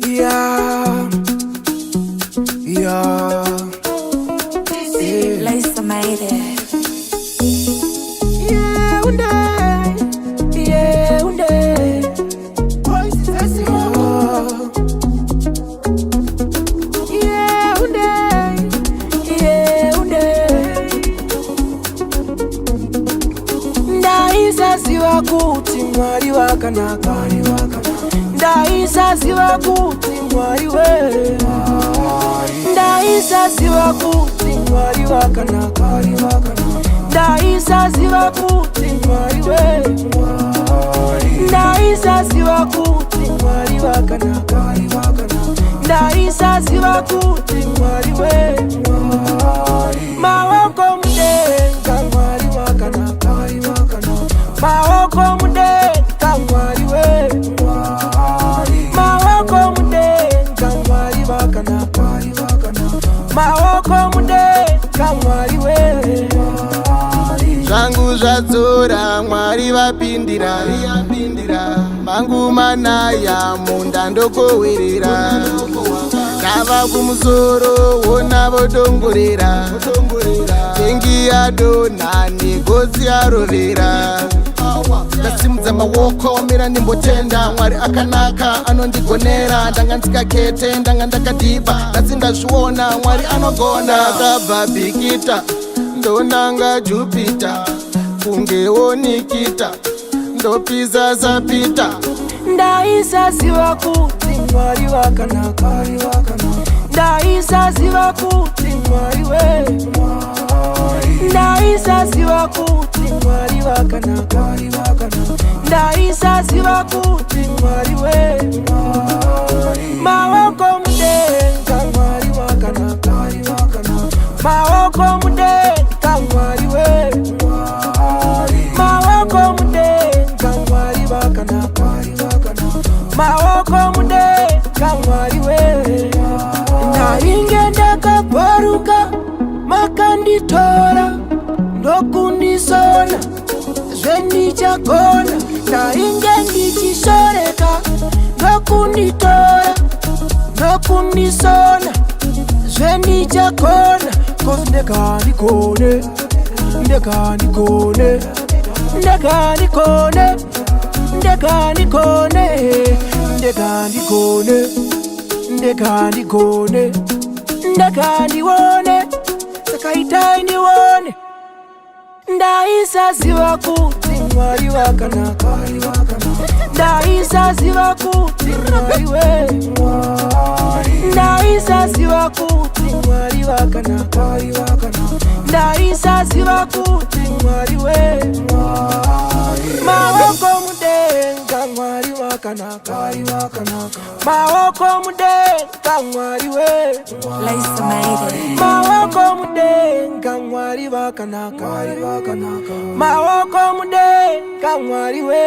Yeah, yeah. Lisa made it. Yeah, one day. Yeah, one day. Yeah, one day. Yeah, one day. Ndaisaziva kuti Mwari wakanaka. Ndaisaziva kuti Mwari we. Ndaisaziva kuti Mwari wakanaka. Ndaisaziva kuti Mwari we. Ndaisaziva kuti Mwari wakanaka. Ndaisaziva kuti Mwari we. Maoko mudenga Mwari wakanaka. Maoko mudenga Mwari we. Maoko mudenga Mwari wakanaka. Maoko mudenga Mwari we. Zvangu zvadzora Mwari vapindira mangu manaya munda ndokowerera ndava kumusoro wona vodongorera tengi yadonha negozi yarovera ndasimudza maoko omera ndimbotenda Mwari akanaka anondigonera ndanga ndikakete ndanga ndakadhibha ndasi ndazviona Mwari anogona ndabva bhikita ndonanga Jupiter kungewo Nikita ndopisa sapita Ndaisaziva kuti Mwari wakanaka. Ndaisaziva kuti Mwari we. Ndaisaziva kuti Mwari wakanaka. Ndaisaziva kuti Mwari we. Maoko mudenga Mwari wakanaka. Maoko mudenga Mwari we. Maoko mudenga Mwari wakanaka. Maoko mudenga Mwari we. Ndainge ndakaparuka makanditora ndokundisona zvendichagona. Ndainge ndichishoreka ndokunditora ndokundisona zvendichagona. Cause ndekandikone ndekandikone ndekandikone ndekandikone ndekandikone ndekandikone ndakandiwone sakaitai ndiwone. Ndaisaziva kuti Mwari wakanaka. Ndaisaziva kuti Mwari we. Ndaisaziva kuti Mwari wakanaka. Ndaisaziva kuti Mwari we. Maoko mudenga Mwari wakanaka. Maoko mudenga Mwari we. Lisa made it. Maoko mudenga Mwari wakanaka. Maoko mudenga Mwari we.